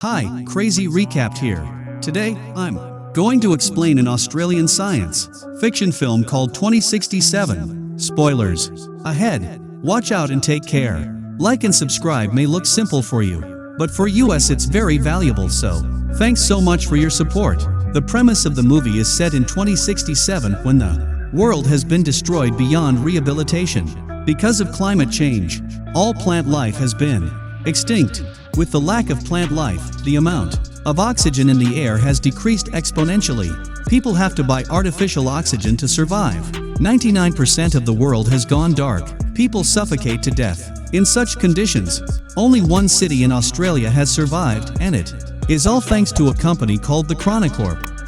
Hi, Crazy Recapped here. Today, I'm going to explain an Australian science fiction film called 2067. Spoilers ahead. Watch out and take care. Like and subscribe may look simple for you, but for us it's very valuable, so thanks so much for your support. The premise of the movie is set in 2067 when the world has been destroyed beyond rehabilitation. Because of climate change, all plant life has been extinct. With the lack of plant life, the amount of oxygen in the air has decreased exponentially. People have to buy artificial oxygen to survive. 99% of the world has gone dark. People suffocate to death. In such conditions, only one city in Australia has survived, and it is all thanks to a company called the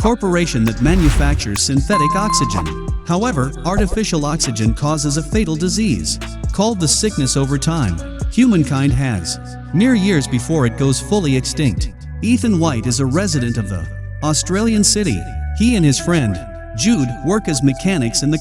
Corporation that manufactures synthetic oxygen. However, artificial oxygen causes a fatal disease called the sickness over time. Humankind has mere years before it goes fully extinct. Ethan White is a resident of the Australian city. He and his friend, Jude, work as mechanics in the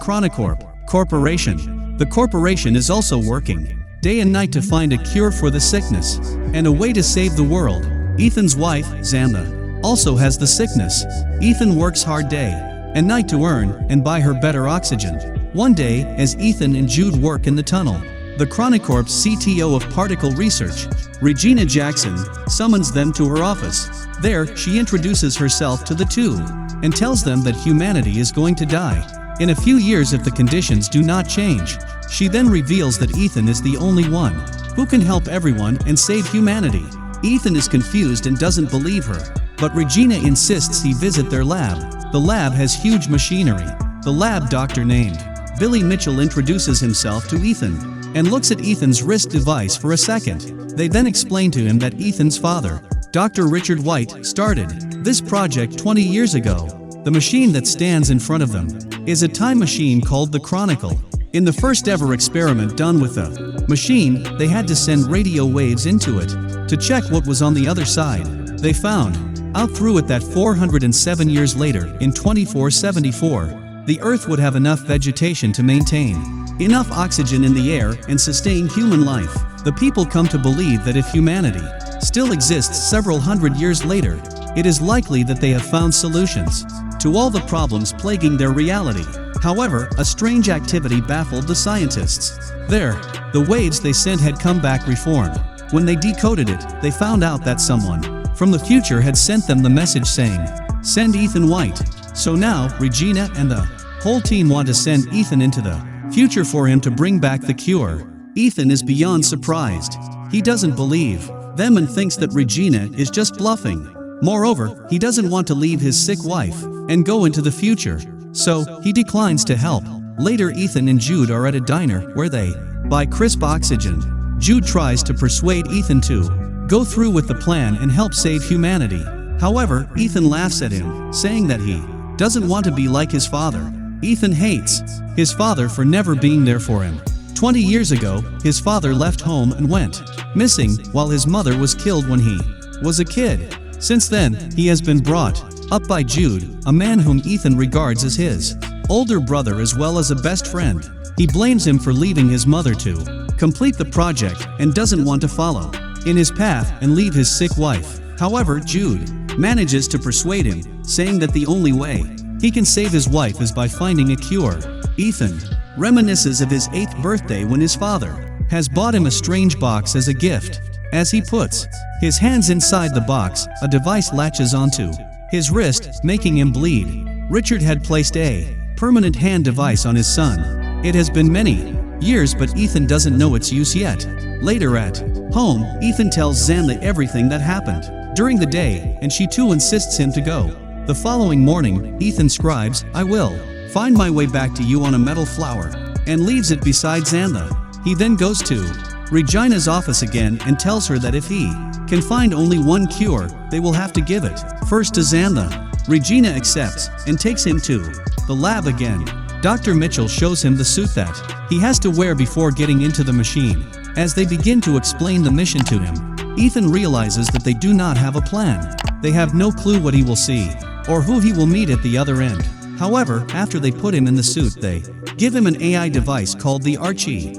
Corporation. The corporation is also working day and night to find a cure for the sickness and a way to save the world. Ethan's wife, Xantha, also has the sickness. Ethan works hard day and night to earn and buy her better oxygen. One day, as Ethan and Jude work in the tunnel, the Chronocorp's CTO of particle research, Regina Jackson, summons them to her office. There, she introduces herself to the two and tells them that humanity is going to die in a few years if the conditions do not change. She then reveals that Ethan is the only one who can help everyone and save humanity. Ethan is confused and doesn't believe her, but Regina insists he visit their lab. The lab has huge machinery. The lab doctor named Billy Mitchell introduces himself to Ethan and looks at Ethan's wrist device for a second. They then explain to him that Ethan's father, Dr. Richard White, started this project 20 years ago. The machine that stands in front of them is a time machine called the Chronicle. In the first ever experiment done with the machine, they had to send radio waves into it to check what was on the other side. They found out through it that 407 years later, in 2474, the Earth would have enough vegetation to maintain enough oxygen in the air and sustain human life. The people come to believe that if humanity still exists several hundred years later, it is likely that they have found solutions to all the problems plaguing their reality. However, a strange activity baffled the scientists. The waves they sent had come back reformed. When they decoded it, they found out that someone from the future had sent them the message saying, "Send Ethan White." So now, Regina and the whole team want to send Ethan into the future for him to bring back the cure. Ethan is beyond surprised. He doesn't believe them and thinks that Regina is just bluffing. Moreover, he doesn't want to leave his sick wife and go into the future, so he declines to help. Later, Ethan and Jude are at a diner where they buy crisp oxygen. Jude tries to persuade Ethan to go through with the plan and help save humanity. However, Ethan laughs at him, saying that he doesn't want to be like his father. Ethan hates his father for never being there for him. 20 years ago, his father left home and went missing, while his mother was killed when he was a kid. Since then, he has been brought up by Jude, a man whom Ethan regards as his older brother as well as a best friend. He blames him for leaving his mother to complete the project and doesn't want to follow in his path and leave his sick wife. However, Jude manages to persuade him, saying that the only way he can save his wife is by finding a cure. Ethan reminisces of his 8th birthday when his father has bought him a strange box as a gift. As he puts his hands inside the box, a device latches onto his wrist, making him bleed. Richard had placed a permanent hand device on his son. It has been many years, but Ethan doesn't know its use yet. Later at home, Ethan tells Xantha everything that happened during the day, and she too insists him to go. The following morning, Ethan scribes, "I will find my way back to you on a metal flower," and leaves it beside Xantha. He then goes to Regina's office again and tells her that if he can find only one cure, they will have to give it first to Xantha. Regina accepts and takes him to the lab again. Dr. Mitchell shows him the suit that he has to wear before getting into the machine. As they begin to explain the mission to him, Ethan realizes that they do not have a plan. They have no clue what he will see or who he will meet at the other end. However, after they put him in the suit, they give him an AI device called the Archie.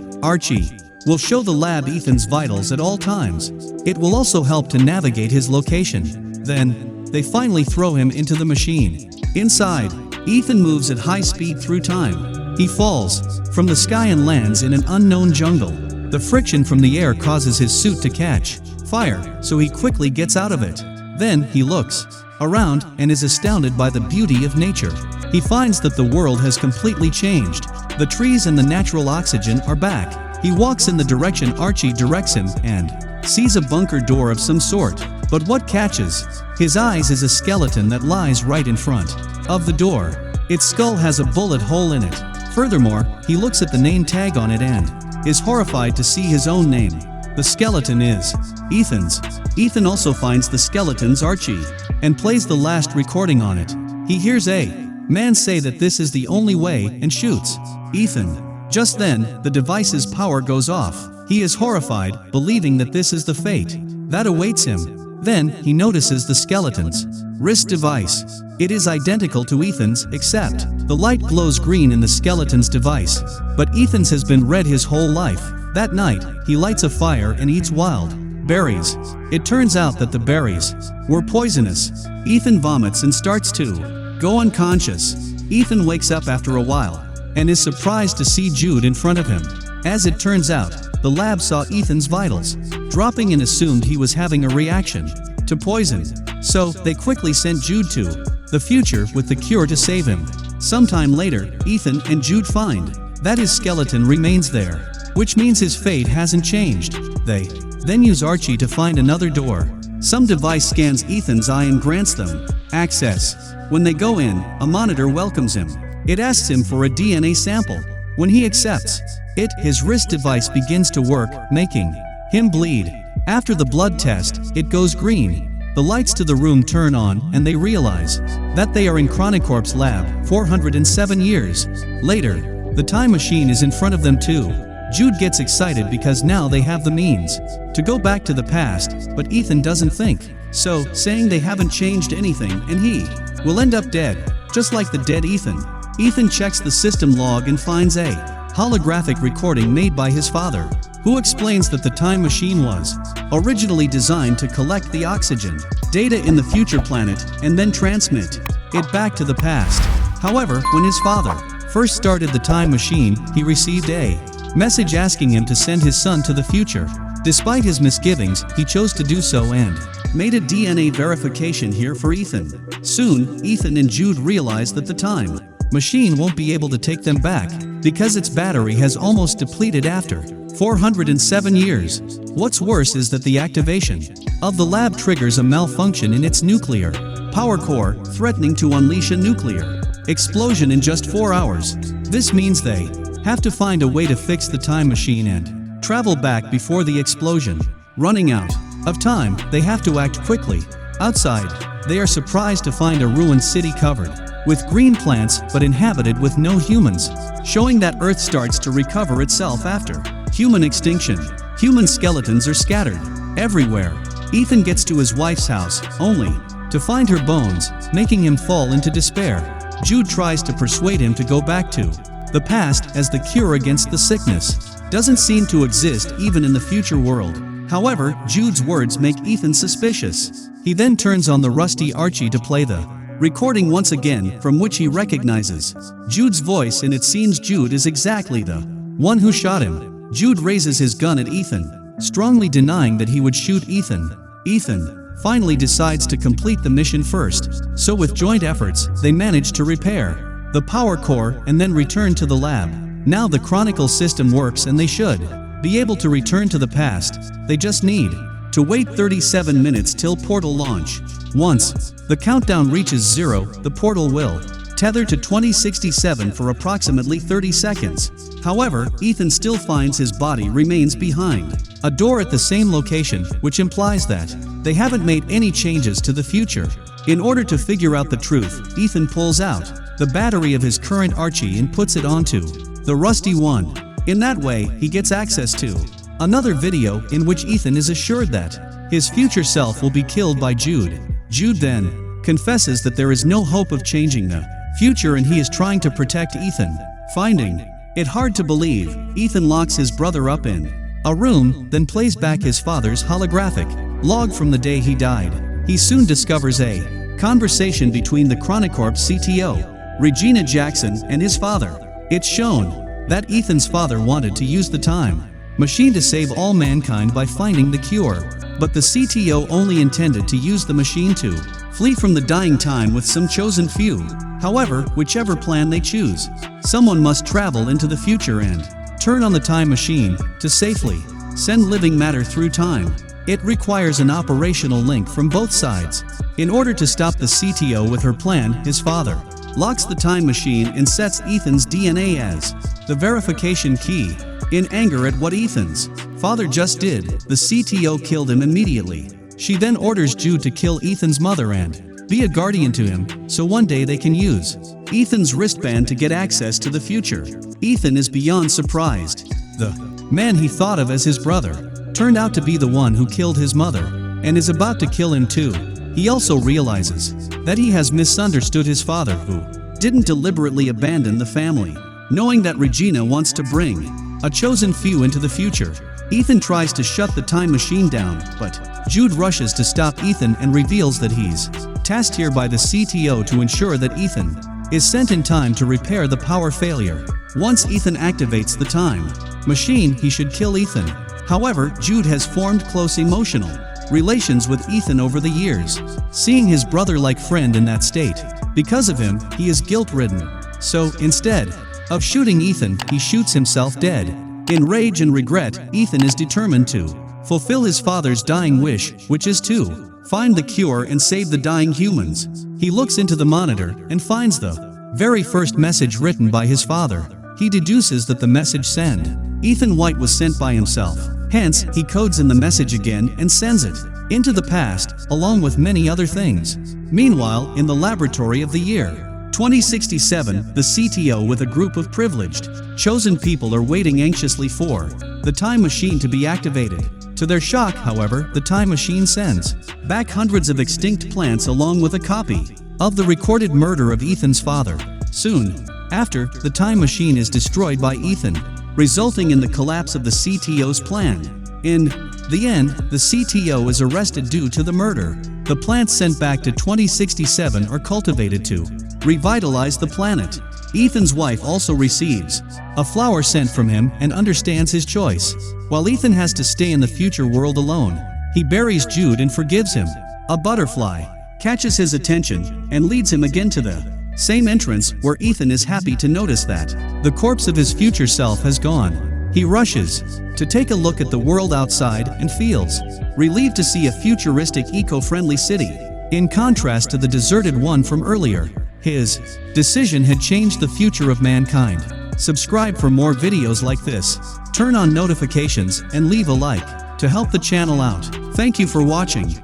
will show the lab Ethan's vitals at all times. It will also help to navigate his location. Then, they finally throw him into the machine. Inside, Ethan moves at high speed through time. He falls from the sky and lands in an unknown jungle. The friction from the air causes his suit to catch fire, so he quickly gets out of it. Then he looks around and is astounded by the beauty of nature. He finds that the world has completely changed. The trees and the natural oxygen are back. He walks in the direction Archie directs him and sees a bunker door of some sort. But what catches his eyes is a skeleton that lies right in front of the door. Its skull has a bullet hole in it. Furthermore, he looks at the name tag on it and is horrified to see his own name. The skeleton is Ethan's. Ethan also finds the skeleton's Archie and plays the last recording on it. He hears a man say that this is the only way and shoots Ethan. Just then, the device's power goes off. He is horrified, believing that this is the fate that awaits him. Then, he notices the skeleton's wrist device. It is identical to Ethan's, except the light glows green in the skeleton's device. But Ethan's has been red his whole life. That night, he lights a fire and eats wild berries. It turns out that the berries were poisonous. Ethan vomits and starts to go unconscious. Ethan wakes up after a while and is surprised to see Jude in front of him. As it turns out, the lab saw Ethan's vitals dropping and assumed he was having a reaction to poison. So, they quickly sent Jude to the future with the cure to save him. Sometime later, Ethan and Jude find that his skeleton remains there, which means his fate hasn't changed. They then use Archie to find another door. Some device scans Ethan's eye and grants them access. When they go in, a monitor welcomes him. It asks him for a DNA sample. When he accepts it, his wrist device begins to work, making him bleed. After the blood test, it goes green. The lights to the room turn on and they realize that they are in Chronicorp's lab 407 years later. The time machine is in front of them too. Jude gets excited because now they have the means to go back to the past, but Ethan doesn't think so, saying they haven't changed anything and he will end up dead, just like the dead Ethan. Ethan checks the system log and finds a holographic recording made by his father, who explains that the time machine was originally designed to collect the oxygen data in the future planet and then transmit it back to the past. However, when his father first started the time machine, he received a message asking him to send his son to the future. Despite his misgivings, he chose to do so and made a DNA verification here for Ethan. Soon, Ethan and Jude realize that the time machine won't be able to take them back because its battery has almost depleted after 407 years. What's worse is that the activation of the lab triggers a malfunction in its nuclear power core, threatening to unleash a nuclear explosion in just 4 hours. This means they have to find a way to fix the time machine and travel back before the explosion. Running out of time, they have to act quickly. Outside, they are surprised to find a ruined city covered with green plants but inhabited with no humans, showing that Earth starts to recover itself after human extinction. Human skeletons are scattered everywhere. Ethan gets to his wife's house, only to find her bones, making him fall into despair. Jude tries to persuade him to go back to the past, as the cure against the sickness doesn't seem to exist even in the future world. However, Jude's words make Ethan suspicious. He then turns on the rusty Archie to play the recording once again, from which he recognizes Jude's voice, and it seems Jude is exactly the one who shot him. Jude raises his gun at Ethan, strongly denying that he would shoot Ethan. Ethan finally decides to complete the mission first, so with joint efforts, they manage to repair the power core and then return to the lab. Now the Chronicle system works and they should be able to return to the past. They just need to wait 37 minutes till portal launch. Once the countdown reaches 0, the portal will tether to 2067 for approximately 30 seconds. However, Ethan still finds his body remains behind a door at the same location, which implies that they haven't made any changes to the future. In order to figure out the truth, Ethan pulls out the battery of his current Archie and puts it onto the rusty one. In that way, he gets access to another video in which Ethan is assured that his future self will be killed by Jude. Jude then confesses that there is no hope of changing the future and he is trying to protect Ethan. Finding it hard to believe, Ethan locks his brother up in a room, then plays back his father's holographic log from the day he died. He soon discovers a conversation between the Chronicorp CTO, Regina Jackson, and his father. It's shown that Ethan's father wanted to use the time machine to save all mankind by finding the cure, but the CTO only intended to use the machine to flee from the dying time with some chosen few. However, whichever plan they choose, someone must travel into the future and turn on the time machine to safely send living matter through time. It requires an operational link from both sides. In order to stop the CTO with her plan, his father locks the time machine and sets Ethan's DNA as the verification key. In anger at what Ethan's father just did, the CTO killed him immediately. She then orders Jude to kill Ethan's mother and be a guardian to him, so one day they can use Ethan's wristband to get access to the future. Ethan is beyond surprised. The man he thought of as his brother turned out to be the one who killed his mother and is about to kill him too. He also realizes that he has misunderstood his father, who didn't deliberately abandon the family. Knowing that Regina wants to bring a chosen few into the future, Ethan tries to shut the time machine down, but Jude rushes to stop Ethan and reveals that he's tasked here by the CTO to ensure that Ethan is sent in time to repair the power failure. Once Ethan activates the time machine, he should kill Ethan. However, Jude has formed close emotional relations with Ethan over the years, seeing his brother-like friend in that state. Because of him, he is guilt-ridden. So, instead of shooting Ethan, he shoots himself dead. In rage and regret, Ethan is determined to fulfill his father's dying wish, which is to find the cure and save the dying humans. He looks into the monitor and finds the very first message written by his father. He deduces that the message sent Ethan White was sent by himself. Hence, he codes in the message again and sends it into the past, along with many other things. Meanwhile, in the laboratory of the year 2067, the CTO with a group of privileged, chosen people are waiting anxiously for the time machine to be activated. To their shock, however, the time machine sends back hundreds of extinct plants along with a copy of the recorded murder of Ethan's father. Soon after, the time machine is destroyed by Ethan, resulting in the collapse of the CTO's plan. In the end, the CTO is arrested due to the murder. The plants sent back to 2067 are cultivated to revitalize the planet. Ethan's wife also receives a flower sent from him and understands his choice. While Ethan has to stay in the future world alone, he buries Jude and forgives him. A butterfly catches his attention and leads him again to the same entrance, where Ethan is happy to notice that the corpse of his future self has gone. He rushes to take a look at the world outside and feels relieved to see a futuristic, eco-friendly city. In contrast to the deserted one from earlier, his decision had changed the future of mankind. Subscribe for more videos like this, turn on notifications, and leave a like to help the channel out. Thank you for watching.